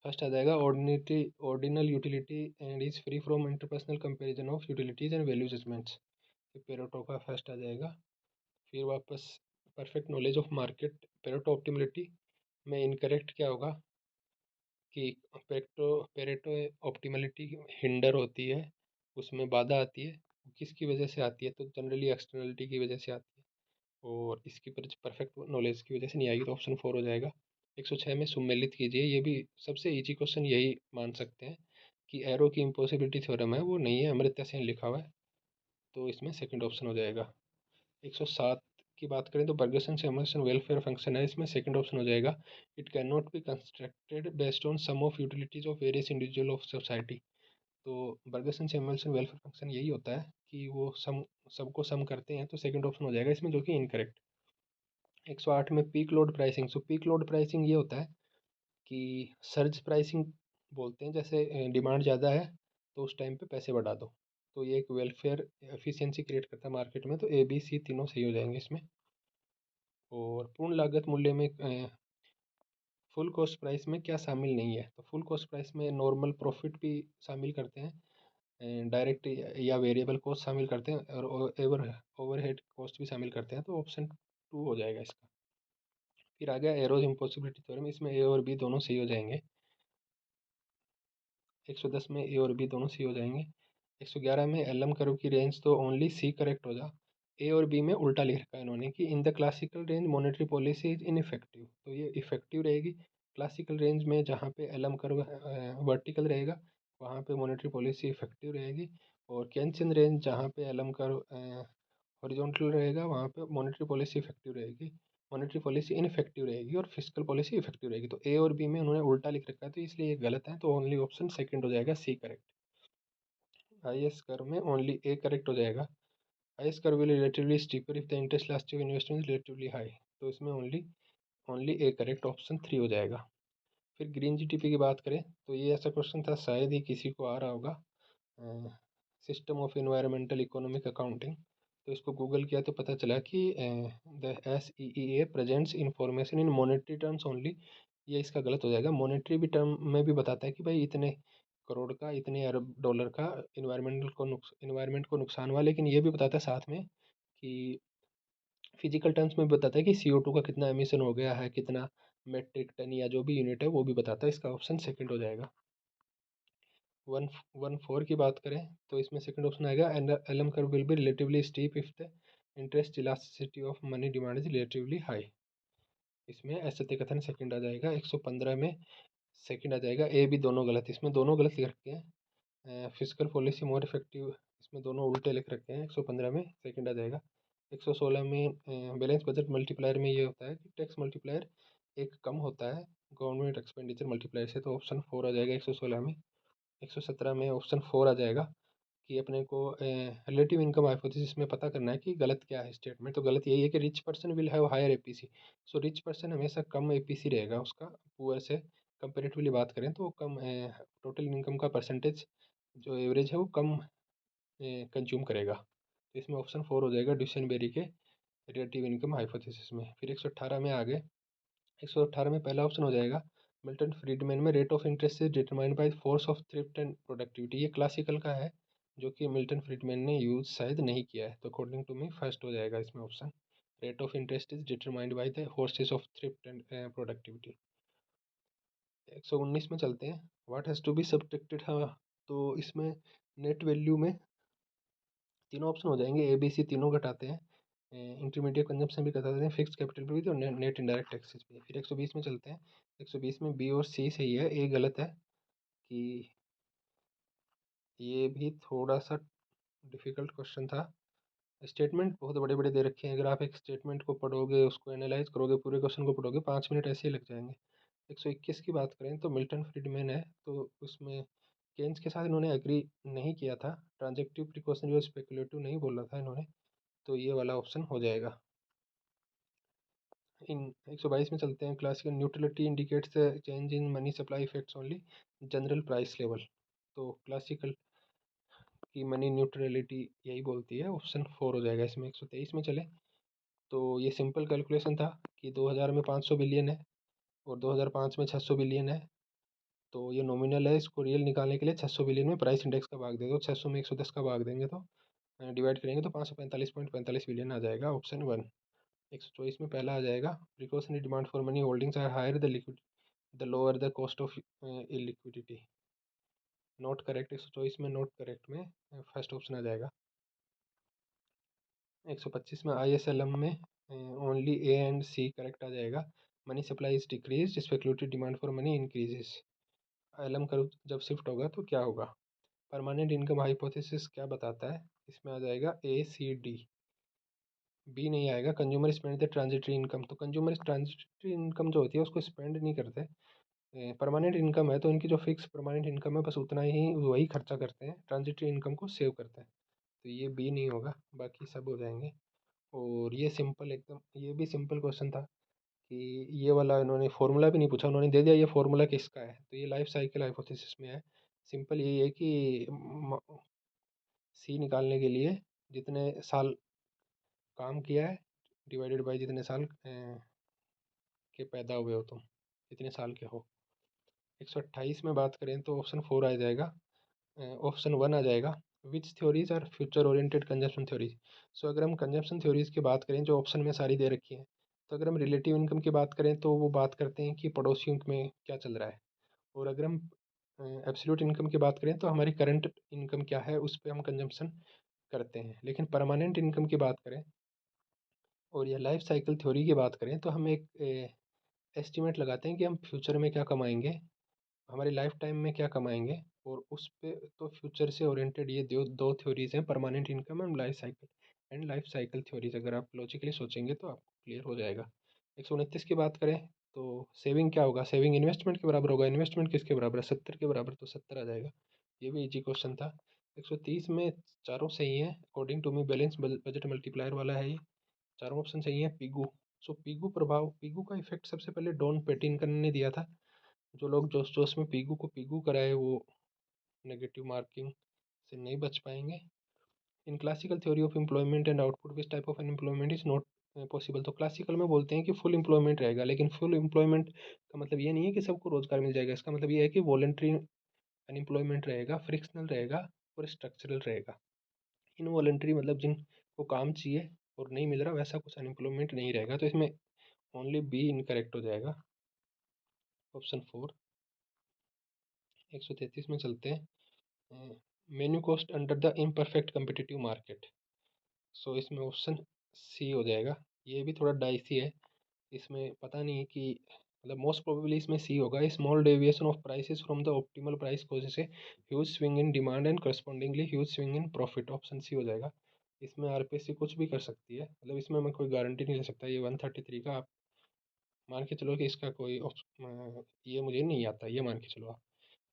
फर्स्ट आ जाएगा ordinal utility and is free from interpersonal comparison of utilities and value judgements, ये पेरेटो का फर्स्ट आ जाएगा। फिर वापस perfect knowledge of market, Pareto optimality में इनकरेक्ट क्या होगा कि पेरेटो ऑप्टिमलिटी हिंडर होती है, उसमें बाधा आती है, किसकी वजह से आती है? तो जनरली एक्सटर्नलिटी की वजह से आती है, और इसकी परफेक्ट नॉलेज की वजह से नहीं आएगी, तो ऑप्शन 4 हो जाएगा। 106 में सुमेलित कीजिए, ये भी सबसे इजी क्वेश्चन यही मान सकते हैं कि एरो की इम्पॉसिबिलिटी थ्योरम है, वो नहीं है, अमृत्या सेन लिखा हुआ है, तो इसमें सेकंड ऑप्शन हो जाएगा। 107 की बात करें तो बर्गसन सैमुअल्सन वेलफेयर फंक्शन है, इसमें सेकंड ऑप्शन हो जाएगा। It can not be constructed based on sum of utilities of various individual of society. तो बर्गसन सैमुअल्सन वेलफेयर फंक्शन यही होता है कि वो सम सबको सम करते हैं, तो सेकंड ऑप्शन हो जाएगा इसमें, जो कि इनकरेक्ट। 108 में पीक लोड प्राइसिंग, सो पीक लोड प्राइसिंग ये होता है कि सर्ज प्राइसिंग बोलते हैं, जैसे डिमांड ज़्यादा है तो उस टाइम पे पैसे बढ़ा दो, तो ये एक वेलफेयर एफिशिएंसी क्रिएट करता है मार्केट में, तो ए बी सी तीनों सही हो जाएंगे इसमें। और पूर्ण लागत मूल्य में फुल कॉस्ट प्राइस में क्या शामिल नहीं है? तो फुल कॉस्ट प्राइस में नॉर्मल प्रॉफिट भी शामिल करते हैं, डायरेक्ट या वेरिएबल कॉस्ट शामिल करते हैं, और ओवरहेड कॉस्ट भी शामिल करते हैं, तो ऑप्शन 2 हो जाएगा इसका। फिर आ गया एरोज इम्पॉसिबिलिटी थ्योरम, इसमें ए और बी दोनों सही हो जाएंगे। 110 में ए और बी दोनों सही हो जाएंगे। 111 में एलएम कर्व की रेंज, तो ओनली सी करेक्ट हो जा। ए और बी में उल्टा लिख रखा है इन्होंने कि in the classical range monetary policy is ineffective, तो ये इफेक्टिव रहेगी। क्लासिकल रेंज में जहाँ पे एलएम कर्व वर्टिकल रहेगा वहाँ पे मॉनेटरी पॉलिसी इफेक्टिव रहेगी, और केंचिन रेंज जहाँ पे एलएम कर्व हॉरिजॉन्टल रहेगा वहाँ पे मॉनेटरी पॉलिसी इफेक्टिव रहेगी, मॉनेटरी पॉलिसी इनफेक्टिव रहेगी, और फिजिकल पॉलिसी इफेक्टिव रहेगी। तो ए और बी में उन्होंने उल्टा लिख रखा है, तो इसलिए ये गलत है, तो ओनली ऑप्शन सेकंड हो जाएगा, C correct. I S curve में ओनली ए करेक्ट हो जाएगा। I S curve will relatively steeper if the interest last of investment is relatively high, तो इसमें only only A correct, option 3 हो जाएगा। फिर ग्रीन जीटीपी की बात करें तो ये ऐसा क्वेश्चन था, शायद ही किसी को आ रहा होगा, system of environmental economic accounting, तो इसको गूगल किया तो पता चला कि the S E E A presents information in monetary terms only, ये इसका गलत हो जाएगा। मॉनेटरी भी टर्म में भी बताता है कि भाई इतने करोड़ का, इतने अरब डॉलर का इन्वायरमेंट को नुकसान हुआ, लेकिन ये भी बताता है साथ में कि फिजिकल टर्म्स में भी बताता है कि CO2 का कितना एमिशन हो गया है, कितना मेट्रिक टन या जो भी यूनिट है वो भी बताता है, इसका ऑप्शन सेकंड हो जाएगा। 114 की बात करें तो इसमें सेकंड ऑप्शन आएगा, and LM curve will be relatively steep if the interest elasticity of money demand is relatively high, इसमें ऐसे कथन सेकंड आ जाएगा। 115 में सेकंड आ जाएगा, ए बी दोनों गलत, इसमें दोनों गलत लिख रखे हैं। फिजिकल पॉलिसी मोर इफेक्टिव, इसमें दोनों उल्टे लिख रखे हैं, 115 में सेकंड आ जाएगा। 116 में बैलेंस बजट मल्टीप्लायर में ये होता है कि टैक्स मल्टीप्लायर एक कम होता है गवर्नमेंट एक्सपेंडिचर मल्टीप्लायर से, तो ऑप्शन 4 आ जाएगा 116 में। 117 में ऑप्शन 4 आ जाएगा कि अपने को रिलेटिव इनकम हाइपोथेसिस में पता करना है कि गलत क्या है स्टेटमेंट। तो गलत यही है कि rich person will have higher APC. So rich person हमेशा कम एपीसी रहेगा उसका, पुअर से कंपेरेटिवली बात करें तो कम टोटल इनकम का परसेंटेज जो एवरेज है वो कम कंज्यूम करेगा। तो इसमें ऑप्शन 4 हो जाएगा ड्यूशेनबेरी के रिलेटिव इनकम हाइपोथेसिस में। फिर 118 में आगे, 118 में पहला ऑप्शन हो जाएगा मिल्टन फ्रीडमैन में rate of interest is determined by force of thrift and productivity. ये क्लासिकल का है जो कि मिल्टन फ्रीडमैन ने यूज शायद नहीं किया है, तो अकॉर्डिंग टू मी फर्स्ट हो जाएगा इसमें option, rate of interest is determined by the forces of thrift and productivity. 119 में चलते हैं, what has to be subtracted. हाँ, तो इसमें नेट वैल्यू में तीनों ऑप्शन हो जाएंगे, ए बी सी तीनों घटाते हैं, इंटरमीडिएट कंजम्पशन भी घटाते हैं, फिक्स कैपिटल पे भी और नेट इनडायरेक्ट टैक्सेस भी। फिर 120 में चलते हैं, 120 में बी और सी सही है, ए गलत है। कि ये भी थोड़ा सा डिफिकल्ट क्वेश्चन था। स्टेटमेंट बहुत बड़े बड़े दे रखे हैं, अगर आप एक स्टेटमेंट को पढ़ोगे उसको एनालाइज करोगे पूरे क्वेश्चन को पढ़ोगे 5 मिनट ऐसे ही लग जाएंगे। 121 की बात करें तो मिल्टन फ्रीडमैन है, तो उसमें केन्स के साथ इन्होंने एग्री नहीं किया था, ट्रांजेक्टिव प्रिकॉशन जो स्पेकुलेटिव नहीं बोला था इन्होंने, तो ये वाला ऑप्शन हो जाएगा। इन 122 में चलते हैं, classical neutrality indicates change in money supply effects only general price level. तो क्लासिकल की मनी न्यूट्रलिटी यही बोलती है, ऑप्शन 4 हो जाएगा इसमें। 123 में चले तो ये सिंपल कैलकुलेशन था कि 2000 में 500 बिलियन है और 2005 में 600 बिलियन है, तो ये नॉमिनल है, इसको रियल निकालने के लिए 600 बिलियन में प्राइस इंडेक्स का भाग दे दो, 600 में 110 का भाग देंगे तो डिवाइड करेंगे तो 545.45 बिलियन आ जाएगा, ऑप्शन 1। 124 में पहला आ जाएगा, precautionary demand for money holdings are higher the liquid the lower the cost of illiquidity. Not correct, 124 में नोट करेक्ट में फर्स्ट ऑप्शन आ जाएगा। 125 में ISLM में only A and C correct आ जाएगा। Money supply is decrease, speculative demand for money increases. LM करो जब शिफ्ट होगा तो क्या होगा। परमानेंट इनकम हाइपोथेसिस क्या बताता है, इसमें आ जाएगा ए सी डी। बी नहीं आएगा, consumer spend the transitory income. तो कंज्यूमर ट्रांजिटरी इनकम जो होती है उसको स्पेंड नहीं करते, परमानेंट इनकम है तो इनकी जो फिक्स परमानेंट इनकम है बस उतना ही वही खर्चा करते हैं, ट्रांजिटरी इनकम को सेव करते हैं। तो ये बी नहीं होगा, बाकी सब हो जाएंगे। और ये सिंपल एकदम, ये भी सिंपल क्वेश्चन था कि ये वाला इन्होंने फॉर्मूला भी नहीं पूछा, उन्होंने दे दिया ये फॉर्मूला किसका है, तो ये लाइफ साइकिल हाइपोथेसिस में है। सिंपल यही है कि सी निकालने के लिए जितने साल काम किया है डिवाइडेड बाय जितने साल के पैदा हुए हो तुम, जितने साल के हो। 128 में बात करें तो ऑप्शन 4 आ जाएगा, ऑप्शन 1 आ जाएगा, which theories are future oriented consumption theories. So अगर हम कंजप्शन थ्योरीज की बात करें जो ऑप्शन में सारी दे रखी हैं, तो अगर हम रिलेटिव इनकम की बात करें तो वो बात करते हैं कि पड़ोसियों में क्या चल रहा है, और अगर हम एब्सोल्यूट इनकम की बात करें तो हमारी करंट इनकम क्या है उस पर हम कंजम्पशन करते हैं। लेकिन परमानेंट इनकम की बात करें और या लाइफ साइकिल थ्योरी की बात करें तो हम एक एस्टिमेट लगाते हैं कि हम फ्यूचर में क्या कमाएंगे, हमारी लाइफ टाइम में क्या कमाएंगे, और उस पे तो फ्यूचर से ओरिएंटेड ये दो थ्योरीज हैं, permanent income and life cycle theories. अगर आप लॉजिकली सोचेंगे तो आपको क्लियर हो जाएगा। 129 की बात करें तो सेविंग क्या होगा, सेविंग इन्वेस्टमेंट के बराबर होगा, इन्वेस्टमेंट किसके बराबर है, 70 के बराबर, तो 70 आ जाएगा। ये भी इजी क्वेश्चन था। 130 में चारों सही हैं according to me, balance budget multiplier वाला है ये, चारों ऑप्शन सही हैं। पिगू, सो पिगू प्रभाव, पिगू का इफेक्ट सबसे पहले डॉन पेटिनकन ने दिया था। जो लोग जोश जोश में पिगू को पिगू कराए वो नेगेटिव मार्किंग से नहीं बच पाएंगे। In classical theory of employment and output which type of unemployment is not possible. तो क्लासिकल में बोलते हैं कि फुल एम्प्लॉयमेंट रहेगा, लेकिन फुल एम्प्लॉयमेंट का मतलब ये नहीं है कि सबको रोजगार मिल जाएगा, इसका मतलब ये है कि वॉलेंट्री अनएम्प्लॉयमेंट रहेगा, फ्रिक्शनल रहेगा और स्ट्रक्चरल रहेगा। इनवॉलेंट्री मतलब जिनको काम चाहिए और नहीं मिल रहा वैसा कुछ अनएम्प्लॉयमेंट नहीं रहेगा, तो इसमें ओनली बी इनकरेक्ट हो जाएगा, ऑप्शन 4। 133 में चलते हैं, menu cost under the imperfect competitive market. So इसमें ऑप्शन सी हो जाएगा। ये भी थोड़ा डाइसी है, इसमें पता नहीं है कि मतलब मोस्ट प्रोबेबली इसमें सी होगा, small deviation of prices from the optimal price causes a huge swing in demand and correspondingly huge swing in profit, option C हो जाएगा। इसमें आरपीएससी कुछ भी कर सकती है, मतलब इसमें मैं कोई गारंटी नहीं ले सकता। ये 133 का आप मान के चलो कि इसका कोई ये मुझे नहीं आता, ये मान के चलो आप।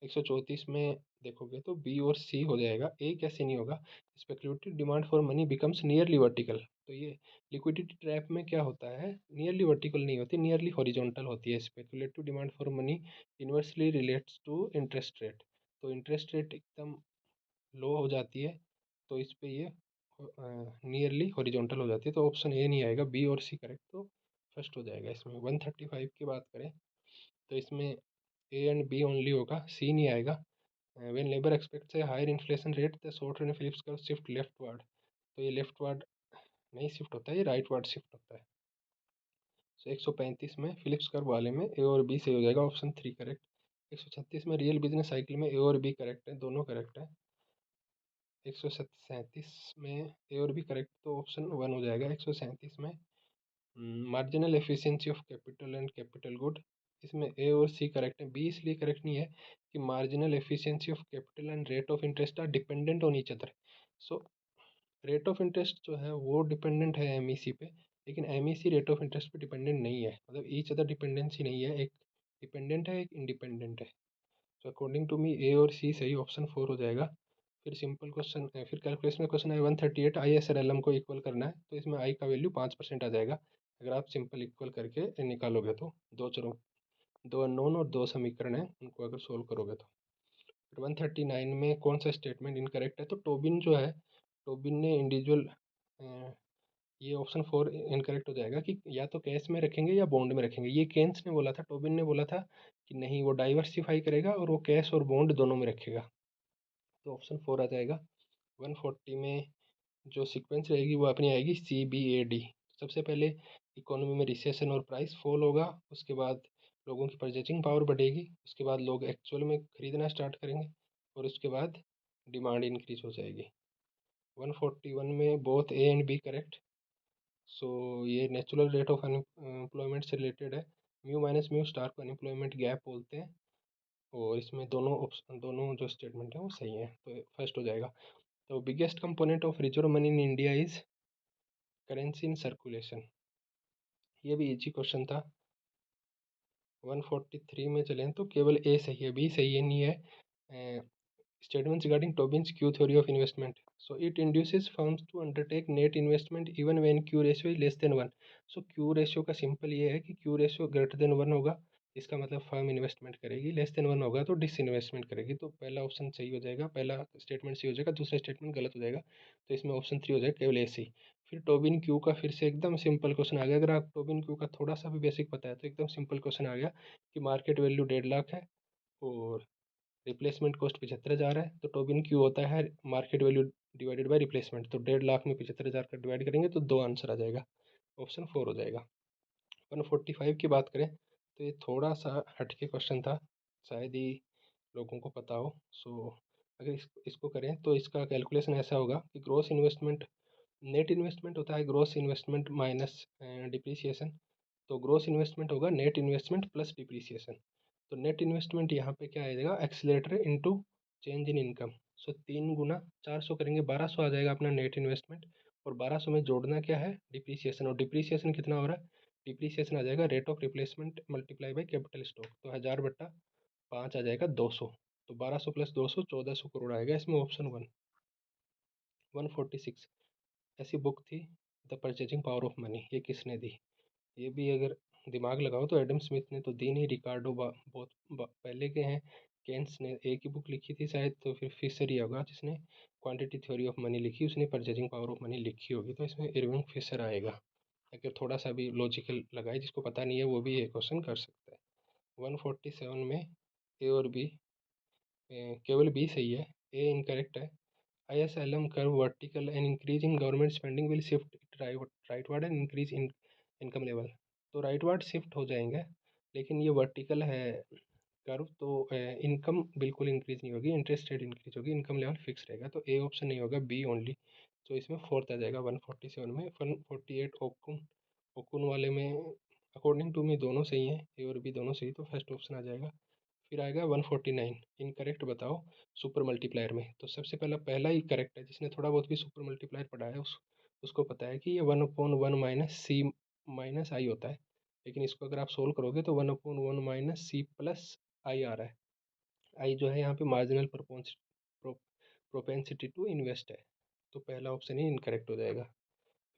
134 में देखोगे तो बी और सी हो जाएगा, ए कैसे नहीं होगा। Speculative demand for money becomes nearly vertical. तो ये लिक्विडिटी ट्रैप में क्या होता है, नियरली वर्टिकल नहीं होती, नियरली हॉरिजॉन्टल होती है। Speculative demand for money inversely relates to interest rate. तो इंटरेस्ट रेट एकदम लो हो जाती है, तो इस पे ये नियरली हॉरिजॉन्टल हो जाती है। तो ऑप्शन ए नहीं आएगा, बी और सी करेक्ट, तो फर्स्ट हो जाएगा इसमें। 135 की बात करें तो इसमें ए एंड बी ओनली होगा, सी नहीं आएगा। When labour expects a higher inflation rate the short run Phillips curve shift leftward. तो ये लेफ्टवर्ड नहीं शिफ्ट होता है, ये राइटवर्ड शिफ्ट होता है। सो 135 में फिलिप्स कर्व वाले में ए और बी सही हो जाएगा, ऑप्शन 3 करेक्ट। 136 में रियल बिजनेस साइकिल में ए और बी करेक्ट है, दोनों करेक्ट है। 137 में ए और बी करेक्ट, तो ऑप्शन 1 हो जाएगा। 137 में marginal efficiency of capital and capital good, इसमें ए और सी करेक्ट है। बी इसलिए करेक्ट नहीं है कि marginal efficiency of capital and rate of interest are dependent on each other. So rate of interest जो है वो डिपेंडेंट है एमईसी पे, लेकिन एमईसी रेट ऑफ इंटरेस्ट पे डिपेंडेंट नहीं है, मतलब ईच अदर डिपेंडेंसी नहीं है, एक डिपेंडेंट है एक इंडिपेंडेंट है। तो अकॉर्डिंग टू मी ए और सी सही, ऑप्शन 4 हो जाएगा। फिर सिंपल क्वेश्चन, फिर कैलकुलेशन में क्वेश्चन है 138 आई एस एल एम को इक्वल करना है, तो इसमें आई का वैल्यू 5% आ जाएगा। अगर आप सिंपल इक्वल करके निकालोगे तो दो चरों, दो अननोन और दो समीकरण हैं, उनको अगर सोल्व करोगे तो। फिर 139 में कौन सा स्टेटमेंट इनकरेक्ट है, तो टोबिन जो है, टोबिन ने इंडिविजुअल, ये ऑप्शन 4 इनकरेक्ट हो जाएगा कि या तो कैश में रखेंगे या बॉन्ड में रखेंगे। ये केन्स ने बोला था, टोबिन ने बोला था कि नहीं, वो डाइवर्सिफाई करेगा और वो कैश और बॉन्ड दोनों में रखेगा, तो ऑप्शन 4 आ जाएगा। 140 में जो सीक्वेंस रहेगी वो अपनी आएगी CBAD। सबसे पहले इकोनॉमी में रिसेशन और प्राइस फॉल होगा, उसके बाद लोगों की परचेजिंग पावर बढ़ेगी, उसके बाद लोग एक्चुअल में खरीदना स्टार्ट करेंगे, और उसके बाद डिमांड इंक्रीज हो जाएगी। 141 में both A and B correct. So ये नेचुरल रेट ऑफ अनएम्प्लॉयमेंट से रिलेटेड है। म्यू माइनस म्यू स्टार को अनएम्प्लॉयमेंट गैप बोलते हैं, और इसमें दोनों ऑप्शन, दोनों जो स्टेटमेंट है वो सही है, तो फर्स्ट हो जाएगा। तो biggest component of reserve money in India is currency in circulation. ये भी इजी क्वेश्चन था। 143 में चलें तो केवल ए सही है, बी सही है नहीं है। Statements regarding Tobin's Q theory of investment. So it induces firms to undertake net investment even when Q ratio is less than 1. So Q ratio का सिंपल ये है कि Q ratio greater than 1 होगा, इसका मतलब फर्म इन्वेस्टमेंट करेगी, less than 1 होगा तो डिसइन्वेस्टमेंट करेगी। तो पहला ऑप्शन सही हो जाएगा, पहला स्टेटमेंट सही हो जाएगा, दूसरा स्टेटमेंट गलत हो जाएगा, तो इसमें ऑप्शन 3 हो जाएगा, केवल ए सी। फिर टोबिन क्यू का फिर से एकदम सिंपल क्वेश्चन आ गया। अगर आप टोबिन क्यू का थोड़ा सा भी बेसिक पता है तो एकदम सिंपल क्वेश्चन आ गया कि मार्केट वैल्यू 1.5 लाख है और रिप्लेसमेंट कॉस्ट 75,000 है, तो टोबिन क्यू होता है market value divided by replacement. तो 1.5 लाख में 75,000 का डिवाइड करेंगे तो दो आंसर आ जाएगा, ऑप्शन 4 हो जाएगा। 145 की बात करें तो ये थोड़ा सा हटके क्वेश्चन था, शायद ही लोगों को पता हो। सो अगर इसको करें तो इसका कैलकुलेशन ऐसा होगा कि ग्रोस इन्वेस्टमेंट, नेट इन्वेस्टमेंट होता है ग्रोस इन्वेस्टमेंट माइनस डिप्रिसिएशन, तो ग्रोस इन्वेस्टमेंट होगा नेट इन्वेस्टमेंट प्लस डिप्रिसिएशन। तो नेट इन्वेस्टमेंट यहाँ पे क्या आएगा, accelerator into change in income. So 3 गुना 400 करेंगे 1200 आ जाएगा अपना नेट इन्वेस्टमेंट, और 1200 में जोड़ना क्या है, डिप्रिसिएशन, और डिप्रिसिएशन कितना हो रहा है, डिप्रिसिएशन आ जाएगा rate of replacement multiply by capital stock, तो 1000/5 आ जाएगा 200। तो 1200 प्लस 200 1400 करोड़ आएगा इसमें, ऑप्शन 1। 146 ऐसी बुक थी the purchasing power of money, ये किसने दी। ये भी अगर दिमाग लगाओ तो एडम स्मिथ ने तो दी नहीं, रिकार्डो बहुत पहले के हैं। केन्स ने एक ही बुक लिखी थी शायद, तो फिर फिशर ही होगा जिसने क्वांटिटी थ्योरी ऑफ मनी लिखी, उसने परचेजिंग पावर ऑफ मनी लिखी होगी, तो इसमें इरविंग फिशर आएगा। अगर थोड़ा सा भी लॉजिकल लगाए, जिसको पता नहीं है वो भी ये क्वेश्चन कर सकता है। 147 में ए और बी, केवल बी सही है, ए इनकरेक्ट है। ISLM curve vertical and increase in government spending will shift it rightward and increase in income level। तो राइटवर्ड शिफ्ट हो जाएंगे, लेकिन ये वर्टिकल है कर्व, तो इनकम बिल्कुल इंक्रीज नहीं होगी, इंटरेस्ट रेट इंक्रीज होगी, इनकम लेवल फिक्स रहेगा, तो ए ऑप्शन नहीं होगा, बी ओनली। तो इसमें फोर्थ आ जाएगा 147 में। 148 ओकुन, ओकुन वाले में अकॉर्डिंग टू मी दोनों सही हैं, ए और बी दोनों सही, तो फर्स्ट ऑप्शन आ जाएगा। फिर आएगा 149, इनकरेक्ट बताओ सुपर मल्टीप्लायर में। तो सबसे पहला ही करेक्ट है, जिसने थोड़ा बहुत भी सुपर मल्टीप्लायर पढ़ा है उसको पता है कि ये 1/1 माइनस सी माइनस आई होता है। लेकिन इसको अगर आप सोल्व करोगे तो 1/1 माइनस सी प्लस आई आ रहा है। आई जो है यहाँ पे मार्जिनल प्रोपेंसिटी टू इन्वेस्ट है, तो पहला ऑप्शन ही इनकरेक्ट हो जाएगा।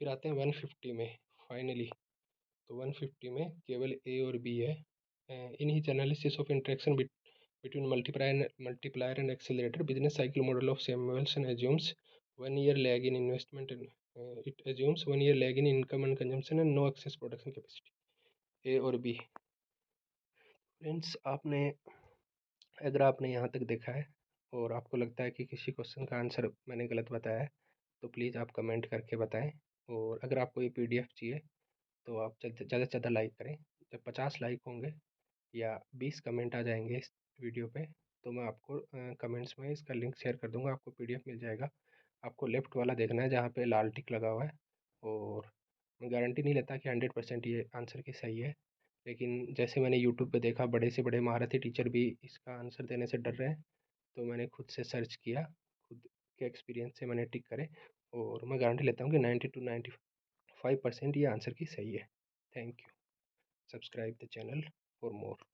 फिर आते हैं 150 में फाइनली। तो 150 में केवल ए और बी है। In his analysis of interaction between multiplier and accelerator business cycle model of Samuelson assumes 1 year lag in investment and it assumes 1 year lag in income and consumption and no excess production capacity. ए और B. Friends, अगर आपने यहाँ तक देखा है और आपको लगता है कि किसी क्वेश्चन का आंसर मैंने गलत बताया है तो प्लीज़ आप कमेंट करके बताएं। और अगर आपको ये पीडीएफ चाहिए तो आप ज़्यादा से ज़्यादा लाइक करें। जब 50 लाइक होंगे या 20 कमेंट आ जाएंगे इस वीडियो पे तो मैं आपको कमेंट्स में इसका लिंक शेयर कर दूंगा, आपको पीडीएफ मिल जाएगा। आपको लेफ़्ट वाला देखना है जहाँ पे लाल टिक लगा हुआ है। और मैं गारंटी नहीं लेता कि 100% ये आंसर की सही है, लेकिन जैसे मैंने यूट्यूब पे देखा बड़े से बड़े महारथी टीचर भी इसका आंसर देने से डर रहे हैं, तो मैंने खुद से सर्च किया, खुद के एक्सपीरियंस से मैंने टिक करे और मैं गारंटी लेता हूँ कि 90 to 95% ये आंसर की सही है। Thank you. Subscribe the channel for more.